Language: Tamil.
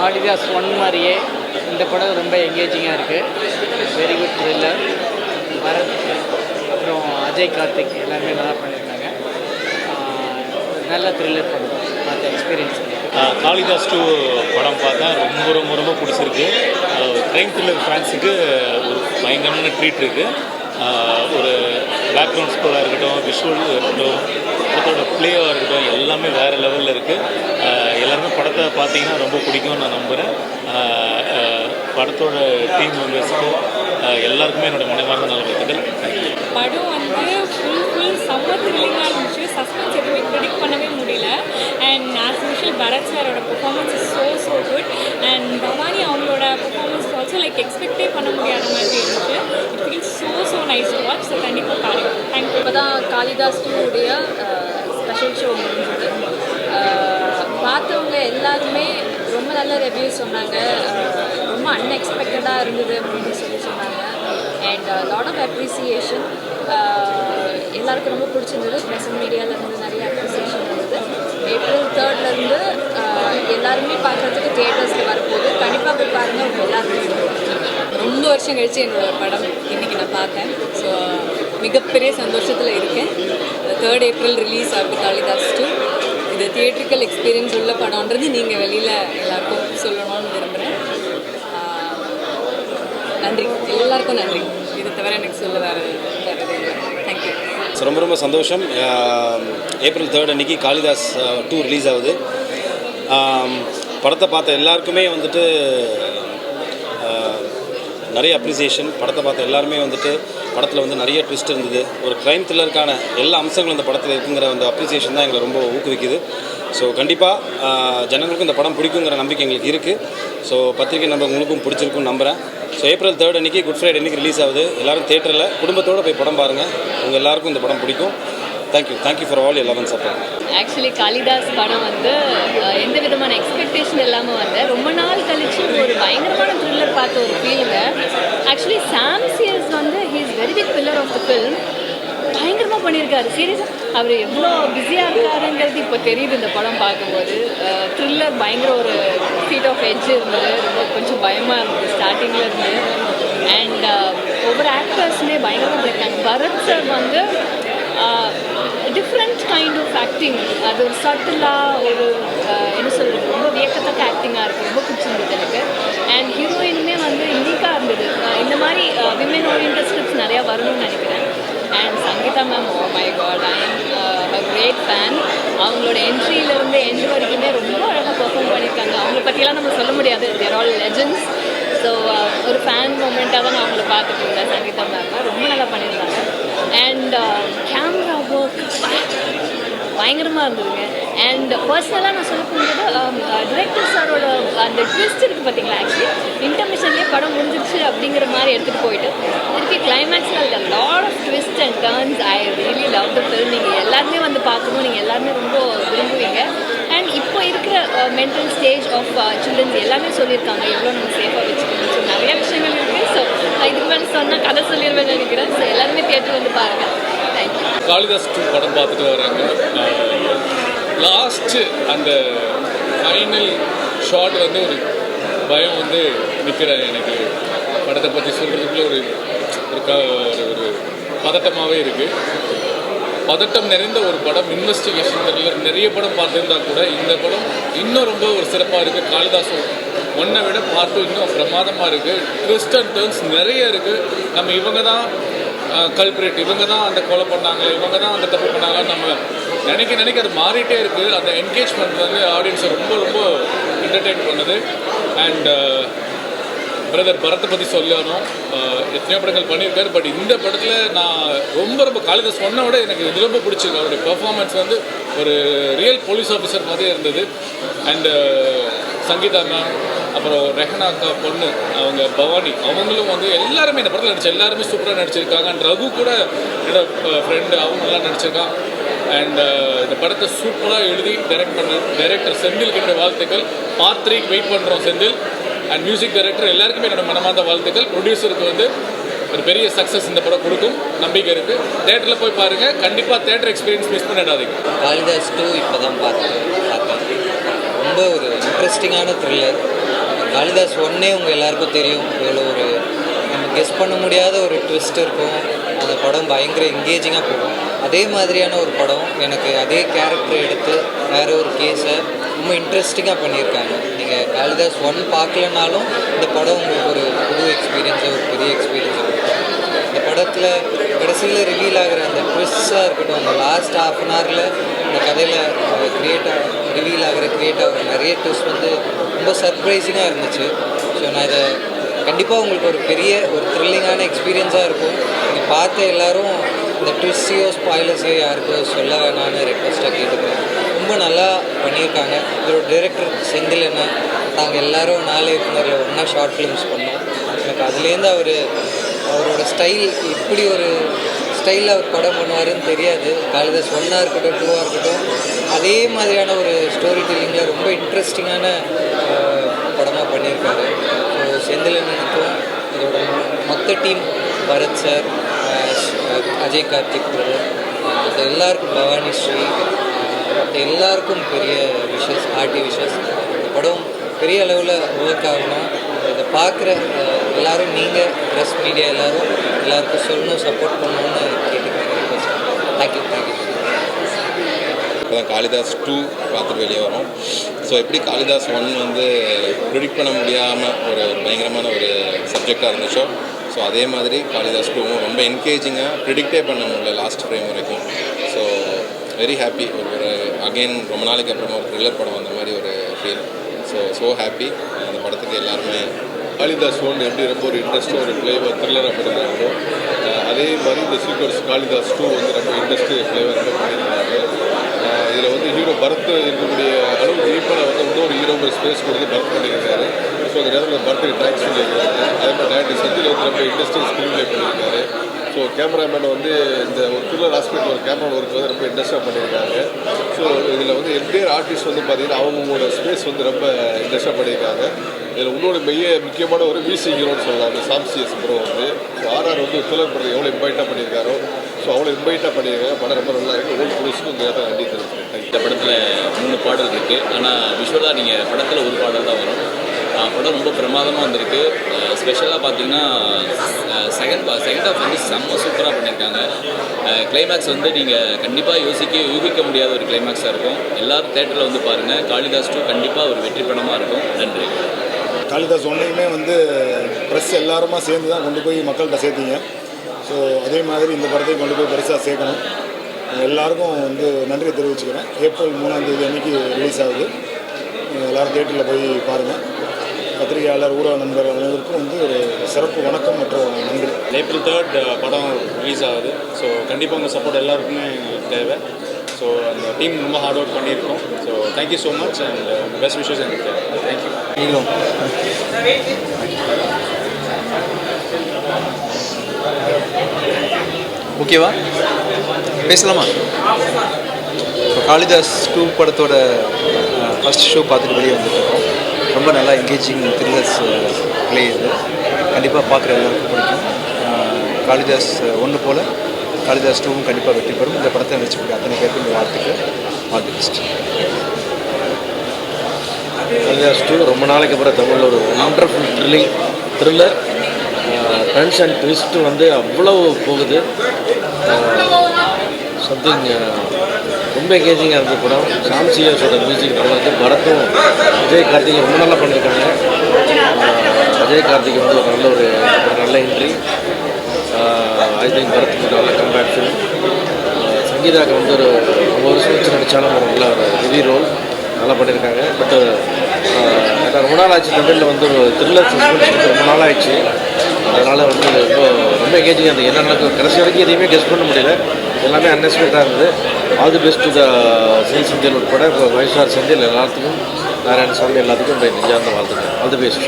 காளிதாஸ் ஒன் மாதிரியே இந்த படம் ரொம்ப எங்கேஜிங்காக இருக்குது. Very good thriller. பரத் அப்புறம் அஜய் கார்த்திக் எல்லாருமே நல்லா பண்ணியிருக்காங்க. நல்ல த்ரில்லர் படம் பார்த்த எக்ஸ்பீரியன்ஸ். காளிதாஸ் 2 படம் பார்த்தா ரொம்ப ரொம்ப ரொம்ப பிடிச்சிருக்கு. க்ரைம் த்ரில்லர் ஃபேன்ஸுக்கு ஒரு பயங்கரமான ட்ரீட் இருக்குது. ஒரு பேக்ரவுண்ட் ஸ்கோராக இருக்கட்டும், விஷுவல் இருக்கட்டும், படத்தோட ப்ளேவாக இருக்கட்டும், எல்லாமே வேறு லெவலில் இருக்குது. எல்லாருமே படத்தை பார்த்தீங்கன்னா ரொம்ப பிடிக்கும்னு நான் நம்புகிறேன். படத்தோட டீம் மெம்பர்ஸ்க்கு எல்லாருக்குமே என்னோடய மனமார்ந்த நல்வாழ்த்துக்கள். படம் வந்து ஃபுல் செம்ம த்ரில்லிங்காக இருந்துச்சு. சஸ்பென்ஸ் எதுவுமே ப்ரெடிக்ட் பண்ணவே முடியல. அண்ட் ஆஸ் யூஷுவல் பரத் சாரோட performance is so good. And Bhavani அவங்களோட பெர்ஃபார்மன்ஸ் ஆல்சோ லைக் எக்ஸ்பெக்டே பண்ண முடியாத மாதிரி இருந்துச்சு. It feels so nice to watch. So கண்டிப்பாக பாருங்க. தேங்க்யூ. இப்போ தான் காளிதாஸ் 2 ஸ்பெஷல் ஷோ முடிஞ்சது. பார்த்தவங்க எல்லாருமே ரொம்ப நல்ல ரிவ்யூஸ் சொன்னாங்க. ரொம்ப அன்எக்ஸ்பெக்டடாக இருந்தது அப்படின்னு சொன்னாங்க. And lot of appreciation. எல்லாருக்கும் ரொம்ப பிடிச்சிருந்தது. ப்ரெசன்ட் மீடியாவிலேருந்து நிறைய அப்ரிசியேஷன் இருந்தது. April 3 எல்லாருமே பார்க்குறதுக்கு தியேட்டர்ஸில் வரப்போகுது. கண்டிப்பாக போய் பாருங்கள். உங்கள் எல்லாருமே ரொம்ப வருஷம் கழிச்சு என்னோட படம் இன்றைக்கி நான் பார்த்தேன். ஸோ மிகப்பெரிய சந்தோஷத்தில் இருக்கேன். 3 April ரிலீஸ் ஆகுது காளிதாஸ் 2. இது தியேட்ரிக்கல் எக்ஸ்பீரியன்ஸ் உள்ள படம்ன்றது நீங்கள் வெளியில் எல்லாருக்கும் சொல்லணும்னு விரும்புகிறேன். நன்றி, எல்லாருக்கும் நன்றி. இது தவிர எனக்கு சொல்ல வேறு தேங்க்யூ. ரொம்ப ரொம்ப சந்தோஷம். April 3 அன்றைக்கி காளிதாஸ் 2 ரிலீஸ் ஆகுது. படத்தை பார்த்த எல்லாருக்குமே வந்துட்டு நிறைய அப்ரிசியேஷன். படத்தை பார்த்த எல்லாருமே வந்துட்டு படத்தில் வந்து நிறைய ட்விஸ்ட் இருந்தது. ஒரு க்ரைம் த்ரில்லருக்கான எல்லா அம்சங்களும் இந்த படத்தில் இருக்குங்கிற அந்த அப்ரிசியேஷன் தான் எங்களை ரொம்ப ஊக்குவிக்குது. ஸோ கண்டிப்பாக ஜனங்களுக்கும் இந்த படம் பிடிக்குங்கிற நம்பிக்கை எங்களுக்கு இருக்குது. ஸோ பத்திரிகை உங்களுக்கும் பிடிச்சிருக்குன்னு நம்புகிறேன். ஸோ April 3 அன்றைக்கி குட் ஃப்ரைடே அன்றைக்கி ரிலீஸ் ஆகுது. எல்லோரும் தேட்டரில் குடும்பத்தோடு போய் படம் பாருங்கள். உங்கள் எல்லாருக்கும் இந்த படம் பிடிக்கும். Thank you for all 11 support. Actually Kalidas படம் வந்து எந்த விதமான எக்ஸ்பெக்டேஷன் இல்லாமல் வந்து ரொம்ப நாள் கழிச்சு ஒரு பயங்கரமான த்ரில்லர் பார்த்த ஒரு ஃபீலுங்க. ஆக்சுவலி சாம் சியர்ஸ் வந்து he is very big pillar of the film. பயங்கரமாக பண்ணியிருக்காரு. சீரியஸாக அவர் எவ்வளோ பிஸியாக இருக்காருங்கிறது இப்போ தெரியுது இந்த படம் பார்க்கும்போது. த்ரில்லர் பயங்கர ஒரு ஃபீட் ஆஃப் எட்ஜ் இருந்தது. ரொம்ப கொஞ்சம் பயமாக இருந்தது ஸ்டார்டிங்கில் இருந்து. அண்ட் ஒவ்வொரு ஆக்டர்ஸுமே பயங்கரமாக பண்ணியிருக்காங்க. பரத் சார் வந்து டிஃப்ரெண்ட் கைண்ட் ஆஃப் ஆக்டிங். அது ஒரு சட்டிலாக ஒரு என்ன சொல்கிறது, ரொம்ப வியக்கத்தக்க ஆக்டிங்காக இருக்குது. ரொம்ப பிடிச்சிருந்தது எனக்கு. அண்ட் ஹீரோயினுமே வந்து யூனிக்காக இருந்தது. இந்த மாதிரி விமன் ஓரியன்டட் ஸ்கிரிப்ட்ஸ் நிறையா வரணும்னு நினைக்கிறேன். And Sangeetha ma'am, oh my god, I am a great fan. அவங்களோட என்ட்ரியிலேருந்து எண்ட் வரைக்குமே ரொம்ப அழகாக பெர்ஃபார்ம் பண்ணியிருக்காங்க. அவங்கள பற்றியெல்லாம் நம்ம சொல்ல முடியாது. தேர் ஆல் லெஜெண்ட்ஸ். ஸோ ஒரு ஃபேன் மூமெண்ட்டாக தான் நான் அவங்கள பார்த்துட்டு இருந்தேன். சங்கீதா மேம் ரொம்ப நல்லா பண்ணியிருந்தாங்க. அண்ட் கேமரா ஒர்க் பயங்கரமாக இருந்ததுங்க. அண்ட் பர்சனலாக நான் சொல்ல போகும்போது டிரெக்டர் சாரோட அந்த ட்விஸ்ட் இருக்குது பார்த்தீங்களா. ஆக்சுவலி இன்டர்மிஷன்லேயே படம் முடிஞ்சிருச்சு அப்படிங்கிற மாதிரி எடுத்துகிட்டு போயிட்டு திருப்பி கிளைமேக்ஸில் lot of twist and turns. I really love the film. நீங்கள் எல்லாருமே வந்து பார்க்கணும். நீங்கள் எல்லாருமே ரொம்ப விரும்புவீங்க. அண்ட் இப்போ இருக்கிற மென்டல் ஸ்டேஜ் ஆஃப் சில்ட்ரன்ஸ் எல்லாமே சொல்லியிருக்காங்க. எவ்வளோ நம்ம சேஃபாக வச்சுக்கணும். ஸோ நிறைய விஷயங்கள் இருக்குது. ஸோ இதுக்கு மேலே சொன்னால் கதை சொல்லிடுவேன்னு நினைக்கிறேன். ஸோ எல்லாருமே தியேட்டர் வந்து பாருங்கள். தேங்க்யூ. காளிதாஸ் 2 படம் பார்த்துட்டு வராங்க. லாஸ்ட்டு அந்த ஃபைனல் ஷாட் வந்து ஒரு பயம் வந்து நிற்கிறேன். எனக்கு படத்தை பற்றி சொல்கிறதுக்குள்ள ஒரு ஒரு பதட்டமாகவே இருக்குது. பதட்டம் நிறைந்த ஒரு படம். இன்வெஸ்டிகேஷன் த்ரில்லர் நிறைய படம் பார்த்துருந்தா கூட இந்த படம் இன்னும் ரொம்ப ஒரு சிறப்பாக இருக்குது. காளிதாஸ் 1 விட பார்ட் 2 இன்னும் பிரமாதமாக இருக்குது. ட்விஸ்ட் அண்ட் டர்ன்ஸ் நிறைய இருக்குது. நம்ம இவங்க தான் கல்பிரேட், இவங்க தான் அந்த கொலை பண்ணாங்க, இவங்க தான் அந்த தப்பு பண்ணாங்கன்னு நம்ம நினைக்க அது மாறிட்டே இருக்குது. அந்த என்கேஜ்மெண்ட் வந்து ஆடியன்ஸை ரொம்ப ரொம்ப என்டர்டெயின் பண்ணுது. அண்ட் பிரதர் பரத்தை பற்றி சொல்லணும். எத்தனையோ படங்கள் பண்ணியிருக்காரு. பட் இந்த படத்தில் நான் ரொம்ப காளிதாஸ் 1 விட எனக்கு இது ரொம்ப பிடிச்சிருக்கு. அவருடைய பெர்ஃபார்மன்ஸ் வந்து ஒரு ரியல் போலீஸ் ஆஃபீஸர் மாதிரி இருந்தது. அண்டு சங்கீதா மேம், அப்புறம் ரெஹனா அக்கா பொண்ணு அவங்க பவானி, அவங்களும் வந்து எல்லாருமே இந்த படத்தில் நடிச்ச எல்லாருமே சூப்பராக நடிச்சிருக்காங்க. அண்ட் ரகு கூட என்னோட ஃப்ரெண்டு அவங்கெல்லாம் நடிச்சிருக்கான். அண்ட் இந்த படத்தை சூப்பராக எழுதி டைரக்ட் பண்ண டைரக்டர் செந்திலுக்கு என்னுடைய வாழ்த்துக்கள். பார்ட் 3 வெயிட் பண்ணுறோம் செந்தில். அண்ட் மியூசிக் டைரக்டர் எல்லாருக்குமே என்னோட மனமார்ந்த வாழ்த்துக்கள். ப்ரொடியூசருக்கு வந்து ஒரு பெரிய சக்ஸஸ் இந்த படம் கொடுக்கும் நம்பிக்கை இருக்குது. தேட்டரில் போய் பாருங்கள். கண்டிப்பாக தேட்டர் எக்ஸ்பீரியன்ஸ் மிஸ் பண்ணிடாதீங்க. காளிதாஸ் 2 இப்போ தான் பார்த்தேன். ரொம்ப ஒரு இன்ட்ரெஸ்டிங்கான த்ரில்லர். காளிதாஸ் ஒன்னே உங்கள் எல்லாருக்கும் தெரியும் எவ்வளோ ஒரு நம்ம கெஸ் பண்ண முடியாத ஒரு ட்விஸ்ட் இருக்கும். அந்த படம் பயங்கர என்கேஜிங்காக போகும். அதே மாதிரியான ஒரு படம் எனக்கு அதே கேரக்டர் எடுத்து வேறு ஒரு கேஸை ரொம்ப இன்ட்ரெஸ்டிங்காக பண்ணியிருக்காங்க. நீங்கள் காளிதாஸ் 1 பார்க்கலனாலும் இந்த படம் உங்களுக்கு ஒரு புது எக்ஸ்பீரியன்ஸை ஒரு பெரிய எக்ஸ்பீரியன்ஸை கொடுக்கும். இந்த படத்தில் கடைசியில் ரிவீல் ஆகிற அந்த ட்விஸ்டாக இருக்கட்டும், அந்த லாஸ்ட் ½ அன் ஹவரில் இந்த கதையில் ரிவீல் ஆகிற நிறைய ட்விஸ்ட் வந்து ரொம்ப சர்ப்ரைசிங்காக இருந்துச்சு. ஸோ நான் இதை கண்டிப்பாக உங்களுக்கு ஒரு பெரிய ஒரு த்ரில்லிங்கான எக்ஸ்பீரியன்ஸாக இருக்கும். நீங்கள் பார்த்த எல்லோரும் இந்த ட்விஸ்டையோ ஸ்பாய்லர்ஸையோ யாருக்கோ சொல்ல வேணான்னு ரெக்வஸ்ட்டாக கேட்டுக்கிறேன். ரொம்ப நல்லா பண்ணியிருக்காங்க. இதோட டைரக்டர் செந்தில் என்ன, நாங்கள் எல்லோரும் 4 இயக்குனரில் ஒன்றா ஷார்ட் ஃபிலிம்ஸ் பண்ணோம். எனக்கு அதுலேருந்து அவரோட ஸ்டைல் இப்படி ஒரு ஸ்டைலில் அவர் படம் பண்ணுவாருன்னு தெரியாது. காளிதாஸ் 1 இருக்கட்டும் 2 இருக்கட்டும் அதே மாதிரியான ஒரு ஸ்டோரி டெல்லிங்கில் ரொம்ப இன்ட்ரெஸ்டிங்கான படமாக பண்ணியிருக்காரு. ஸோ செந்திலனுக்கும் இதோட மொத்த team, Bharath sir, Ajay Karthik brother, மற்ற எல்லாருக்கும், பவானி ஸ்ரீ, மற்ற எல்லாருக்கும் பெரிய விஷஸ், ஹார்ட்டி விஷஸ். இந்த படம் பெரிய அளவில் ஒர்க் ஆகணும். இதை பார்க்குற எல்லோரும், நீங்கள் ப்ரெஸ் மீடியா எல்லாருக்கும் சொல்லணும், சப்போர்ட் பண்ணணும்னு கேட்டுக்கிறேன். ரிக்வஸ்ட். தேங்க்யூ. இப்போ தான் காளிதாஸ் 2 பார்த்துட்டு வெளியே வரோம். ஸோ எப்படி காளிதாஸ் 1 வந்து ப்ரிடிக்ட் பண்ண முடியாமல் ஒரு பயங்கரமான ஒரு சப்ஜெக்டாக இருந்துச்சோ, ஸோ அதே மாதிரி காளிதாஸ் 2வும் ரொம்ப என்கேஜிங்காக ப்ரிடிக்டே பண்ண முடியல லாஸ்ட் ஃப்ரேம் வரைக்கும். So very happy. ஒரு அகெயின் ரொம்ப நாளைக்கு அப்புறமா ஒரு த்ரில்லர் படம் வந்த மாதிரி ஒரு ஃபீல். So happy. அந்த படத்துக்கு எல்லாருமே காளிதாஸ் 1 எப்படி ரொம்ப ஒரு இன்ட்ரெஸ்டாக ஒரு ஃப்ளேவர் த்ரில்லராக பண்ணியிருக்காங்களோ, அதே மாதிரி இந்த சீக்வன்ஸ் காளிதாஸ் 2 வந்து ரொம்ப இன்ட்ரெஸ்ட் ஃப்ளேவர் ரொம்ப பண்ணியிருக்காங்க. இதில் வந்து ஹீரோ பரத் இருக்கக்கூடிய அளவு டீப்பாக வந்து இன்னொரு ஹீரோ ஒரு ஸ்பேஸ் கொடுத்து பரத் பண்ணியிருக்காரு. ஸோ அந்த நேரத்தில் பரத்துக்கு தேங்க்ஸ் சொல்லியிருக்காரு. அதே மாதிரி டேரக்டர் செந்தில் வந்து ரொம்ப இன்ட்ரெஸ்டிங் ஸ்க்ரீன் ப்ளே பண்ணியிருக்காரு. ஸோ கேமராமேன் வந்து இந்த ஒரு த்ரில்லர் ஆஸ்பெக்ட் ஒரு கேமரா ஒர்க் வந்து ரொம்ப இன்ட்ரெஸ்டாக பண்ணியிருக்காங்க. ஸோ இதில் வந்து என்டையர் ஆர்டிஸ்ட் வந்து பார்த்திங்கன்னா அவங்களோட ஸ்பேஸ் வந்து ரொம்ப இன்ட்ரெஸ்டாக பண்ணியிருக்காங்க. இதில் இன்னொரு முக்கியமான ஒரு விசி ஹீரோன்னு சொல்லலாம், அந்த சாம்சிஎஸ் ப்ரோ வந்து. ஸோ ஆர்ஆர் வந்து த்ரில்லர் படத்தை எவ்வளோ இன்வைட்டாக பண்ணியிருக்காரோ, ஸோ அவ்வளோ இன்வைட்டாக பண்ணியிருக்காங்க. படம் ரொம்ப நல்லா இருக்குது. ஓல்டு புதுசுக்கும் இந்த நேரத்தில் நன்றி தெரிவிக்கிறேன். இந்த படத்தில் 3 பாடல் இருக்குது. ஆனால் விஷுவலாக நீங்கள் படத்தில் ஒரு பாடல் தான் வரும். படம் ரொம்ப பிரமாதமாக வந்திருக்கு. ஸ்பெஷலாக பார்த்தீங்கன்னா செகண்ட் ஹாஃப் வந்து செம்ம சூப்பராக பண்ணியிருக்காங்க. கிளைமேக்ஸ் வந்து நீங்கள் கண்டிப்பாக யூகிக்க முடியாத ஒரு கிளைமேக்ஸாக இருக்கும். எல்லாரும் தேட்டரில் வந்து பாருங்கள். காளிதாஸ் 2 கண்டிப்பாக ஒரு வெற்றி படமாக இருக்கும். நன்றி. காளிதாஸ் 1 வந்து ப்ரெஸ் எல்லாருமா சேர்ந்து தான் கொண்டு போய் மக்கள்கிட்ட சேர்த்தீங்க. ஸோ அதே மாதிரி இந்த படத்தையும் கொண்டு போய் பெருசாக சேர்க்கணும். எல்லாருக்கும் வந்து நன்றியை தெரிவிச்சுக்கிறேன். ஏப்ரல் 3ஆம் தேதி அன்றைக்கி ரிலீஸ் ஆகுது. எல்லோரும் தேட்டரில் போய் பாருங்கள். பத்திரிகையாளர், ஊடக நண்பர் அனைவருக்கும் வந்து ஒரு சிறப்பு வணக்கம் மற்றும் நன்றி. ஏப்ரல் 3 படம் ரிலீஸ் ஆகுது. ஸோ கண்டிப்பாக உங்கள் சப்போர்ட் எல்லாருக்குமே எங்களுக்கு தேவை. ஸோ அந்த டீம் ரொம்ப ஹார்ட் ஒர்க் பண்ணியிருக்கோம். So thank you so much and best wishes எனக்கு தேவை. தேங்க்யூ. நீங்களும் ஓகேவா பேசலாமா? இப்போ காளிதாஸ் 2 படத்தோட ஃபஸ்ட் ஷோ பார்த்துட்டு வெளியே வந்துட்டுருக்கோம். ரொம்ப நல்லா என்கேஜிங் த்ரில்லர்ஸ் ப்ளே இது. கண்டிப்பாக பார்க்குற எல்லாருக்கும் பிடிக்கும். காளிதாஸ் 1 போல் காளிதாஸ் 2வும் கண்டிப்பாக வெற்றி பெறும். இந்த படத்தை நினச்சிக்கிட்டு அத்தனை பேருக்கு இந்த வாழ்த்துக்கு ஆல் தி பெஸ்ட். காளிதாஸ் 2 ரொம்ப நாளைக்கு அப்புறம் தமிழில் ஒரு wonderful thriller turns and twist வந்து அவ்வளோ போகுது. சம்திங் ரொம்ப எங்கேஜிங்காக இருந்த படம். சாம்சியஸோட மியூசிக் நல்லா இருக்குது. பரத்தும் அஜய் கார்த்திக் ரொம்ப நல்லா பண்ணியிருக்காங்க. அஜய் கார்த்திக் வந்து ஒரு நல்ல என்ட்ரி. ஐ திங்க் பரத்துக்கு நல்ல கம்பேக் ஃபிலிம். சங்கீதாவுக்கு வந்து ஒரு 9 வருஷம் வச்சு நடித்தாலும் ஒரு நல்ல ஒரு ஹெவி ரோல் நல்லா பண்ணியிருக்காங்க. பட் ரொம்ப நாள் ஆச்சு தமிழில் வந்து ஒரு த்ரில்லர் சஸ்பென்ஸ் ரொம்ப நாள் ஆயிடுச்சு. அதனால் வந்து ரொம்ப எங்கேஜிங்காக இருந்தது. என்ன நடக்கும் கடைசி வரைக்கும் எதையுமே கெஸ் பண்ண முடியல. எல்லாமே அன்எக்ஸ்பெக்டாக இருந்தது. All the best to the Senthil உட்பட இப்போ வைஸ்ஆர் செந்தில் எல்லாத்துக்கும், நாராயணசாமி எல்லாத்துக்கும் நெஞ்சார்ந்த வாழ்த்துக்கள். All the best.